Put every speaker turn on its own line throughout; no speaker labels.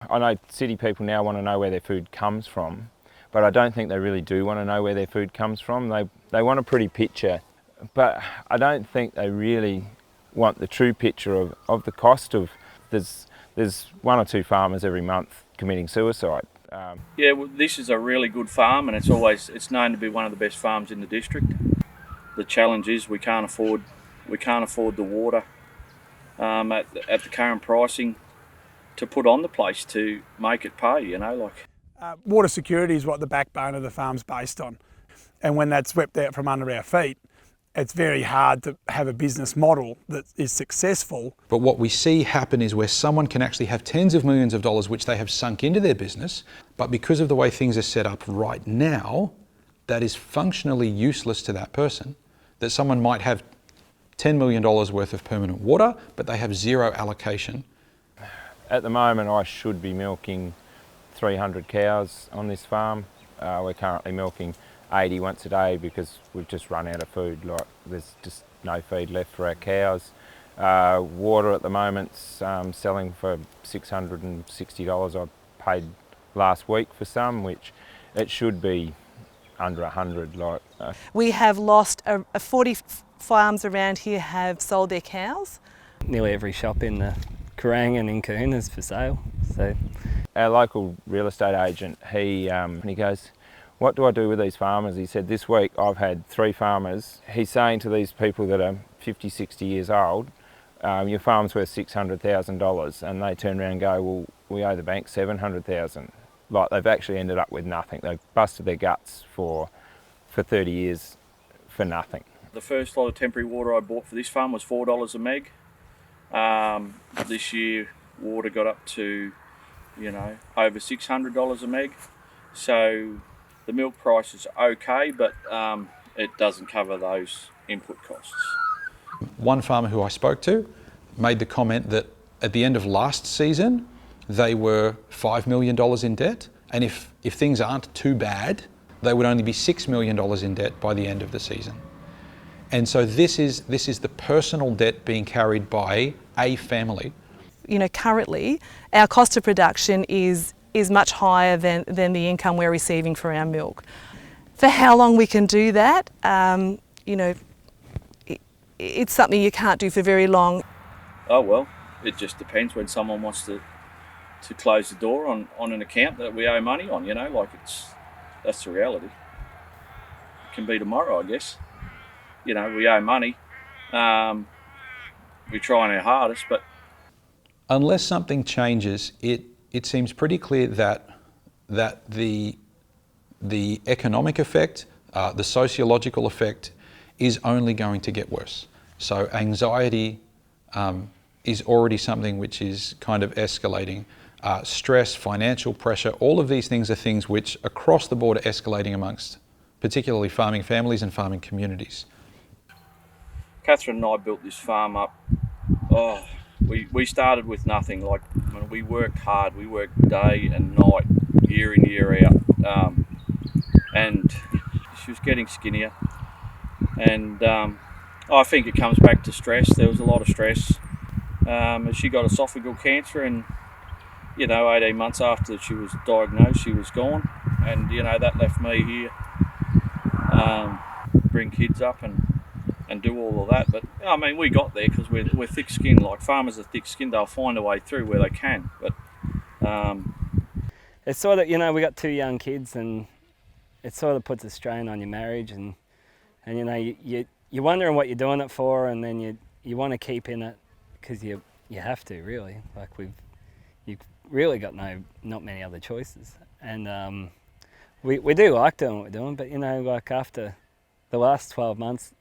I know city people now want to know where their food comes from, but I don't think they really do want to know where their food comes from. They want a pretty picture, but I don't think they really want the true picture of the cost of. There's 1 or 2 farmers every month committing suicide.
Yeah, well, this is a really good farm, and it's known to be one of the best farms in the district. The challenge is we can't afford the water at the current pricing to put on the place to make it pay. You know, like
water security is what the backbone of the farm's based on, and when that's swept out from under our feet, it's very hard to have a business model that is successful.
But what we see happen is where someone can actually have tens of millions of dollars which they have sunk into their business, but because of the way things are set up right now, that is functionally useless to that person. That someone might have $10 million worth of permanent water, but they have zero allocation.
At the moment, I should be milking 300 cows on this farm. We're currently milking 80 once a day because we've just run out of food. Like, there's just no feed left for our cows. Water at the moment's selling for $660. I paid last week for some, which it should be under 100.
We have lost 40 farms around here have sold their cows.
Nearly every shop in the Kerang and in Coon is for sale. So
our local real estate agent, he goes, "What do I do with these farmers?" He said, "This week I've had 3 farmers." He's saying to these people that are 50, 60 years old, your farm's worth $600,000, and they turn around and go, "Well, we owe the bank $700,000. Like, they've actually ended up with nothing. They've busted their guts for 30 years for nothing.
the first lot of temporary water I bought for this farm was $4 a meg. This year water got up to, over $600 a meg. So the milk price is okay, but it doesn't cover those input costs.
One farmer who I spoke to made the comment that at the end of last season, they were $5 million in debt. And if things aren't too bad, they would only be $6 million in debt by the end of the season. And so this is the personal debt being carried by a family.
Currently, our cost of production is much higher than the income we're receiving for our milk. For how long we can do that, it's something you can't do for very long.
Oh well, it just depends when someone wants to close the door on an account that we owe money on, that's the reality. It can be tomorrow, I guess. We owe money. We're trying our hardest, but
unless something changes, it seems pretty clear that the economic effect, the sociological effect, is only going to get worse. So anxiety is already something which is kind of escalating. Stress, financial pressure, all of these things are things which across the board are escalating amongst particularly farming families and farming communities.
Catherine and I built this farm up. We started with nothing. We worked hard. We worked day and night, year in, year out. And she was getting skinnier. And I think it comes back to stress. There was a lot of stress. She got esophageal cancer, and 18 months after she was diagnosed, she was gone. And that left me here, bring kids up and do all of that. But we got there because we're thick-skinned. Like, farmers are thick-skinned. They'll find a way through where they can. But
it's sort of, we got 2 young kids, and it sort of puts a strain on your marriage, and you're wondering what you're doing it for, and then you want to keep in it because you have to, really. You've really got not many other choices. And we do like doing what we're doing, but after the last 12 months,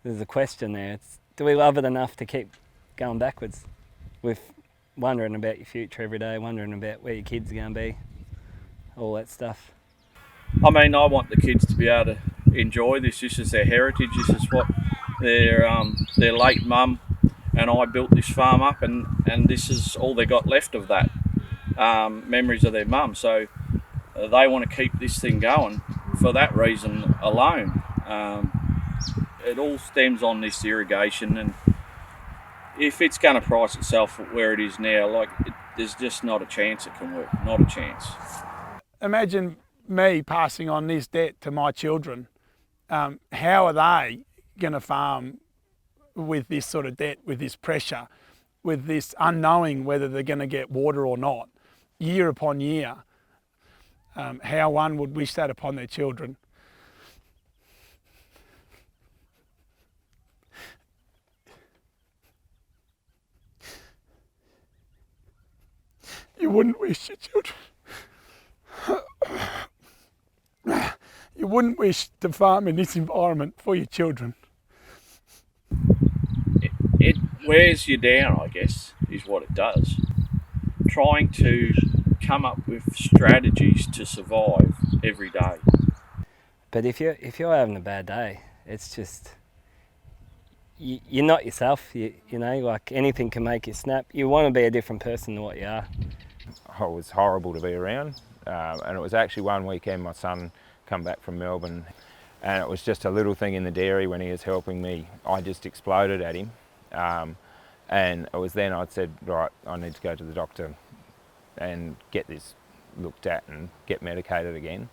there's a question there. Do we love it enough to keep going backwards with wondering about your future every day, wondering about where your kids are going to be, all that stuff?
I want the kids to be able to enjoy this. This is their heritage. This is what their late mum and I built this farm up, and this is all they got left of that, memories of their mum. So they want to keep this thing going for that reason alone. It all stems on this irrigation, and if it's going to price itself where it is now, there's just not a chance it can work. Not a chance.
Imagine me passing on this debt to my children. How are they going to farm with this sort of debt, with this pressure, with this unknowing whether they're going to get water or not, year upon year? How one would wish that upon their children. You wouldn't wish your children. You wouldn't wish to farm in this environment for your children.
It wears you down, I guess, is what it does. Trying to come up with strategies to survive every day.
But if you're having a bad day, it's just you're not yourself. You know, like anything can make you snap. You want to be a different person than what you are.
It was horrible to be around, and it was actually one weekend my son come back from Melbourne, and it was just a little thing in the dairy when he was helping me. I just exploded at him, and it was then I'd said, right, I need to go to the doctor and get this looked at and get medicated again.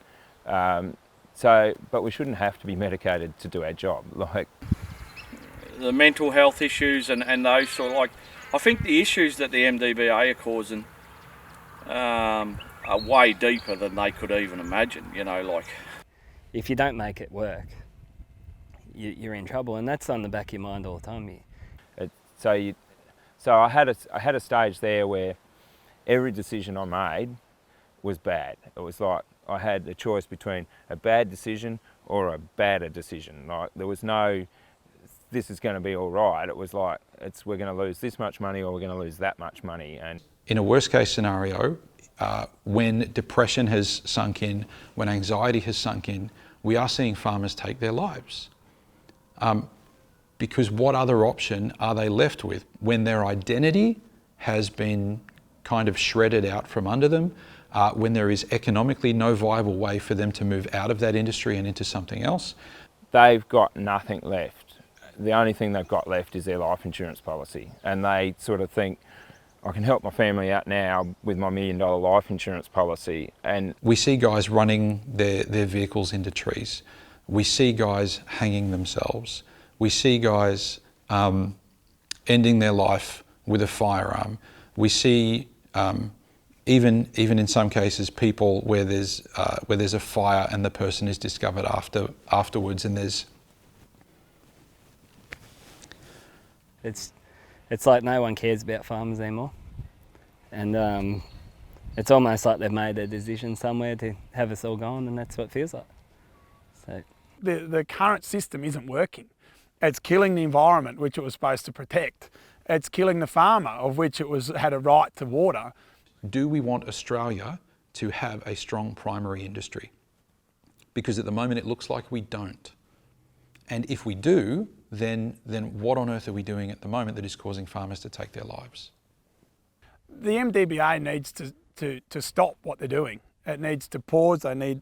But we shouldn't have to be medicated to do our job. Like
the mental health issues and those sort of, like, I think the issues that the MDBA are causing are way deeper than they could even imagine, you know, like.
If you don't make it work, you're in trouble, and that's on the back of your mind all the time.
So I had a stage there where every decision I made was bad. It was like I had a choice between a bad decision or a badder decision. Like there was no, this is going to be all right. It was like, we're going to lose this much money or we're going to lose that much money. And
in a worst case scenario, when depression has sunk in, when anxiety has sunk in, we are seeing farmers take their lives. Because what other option are they left with when their identity has been kind of shredded out from under them, when there is economically no viable way for them to move out of that industry and into something else?
They've got nothing left. The only thing they've got left is their life insurance policy, and they sort of think, I can help my family out now with my $1 million life insurance policy. And
we see guys running their vehicles into trees. We see guys hanging themselves. We see guys ending their life with a firearm. We see even in some cases people where there's a fire and the person is discovered afterwards, and there's.
It's like no one cares about farmers anymore, and it's almost like they've made a decision somewhere to have us all gone, and that's what it feels like. So
the current system isn't working. It's killing the environment which it was supposed to protect. It's killing the farmer, of which it had a right to water.
Do we want Australia to have a strong primary industry? Because at the moment it looks like we don't. And if we do, then what on earth are we doing at the moment that is causing farmers to take their lives?
The MDBA needs to stop what they're doing. It needs to pause. They need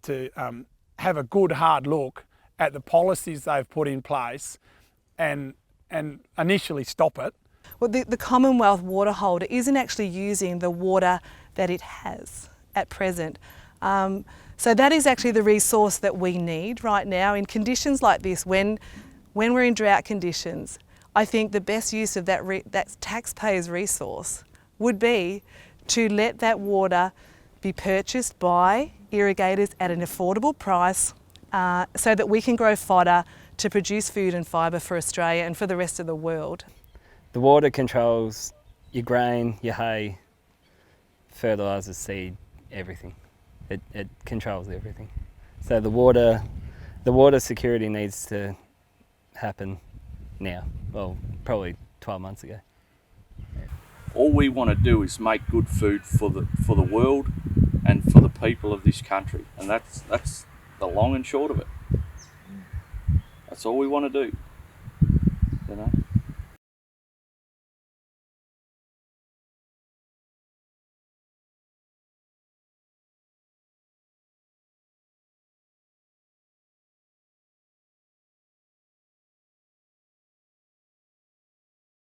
to have a good hard look at the policies they've put in place and initially stop it.
Well, the Commonwealth water holder isn't actually using the water that it has at present. So that is actually the resource that we need right now in conditions like this. When we're in drought conditions, I think the best use of that taxpayers' resource would be to let that water be purchased by irrigators at an affordable price, so that we can grow fodder to produce food and fibre for Australia and for the rest of the world.
the water controls your grain, your hay, fertiliser, seed, everything. It controls everything. So the water security needs to happen now. Well, probably 12 months ago.
All we want to do is make good food for the world and for the people of this country, and that's the long and short of it. That's all we want to do.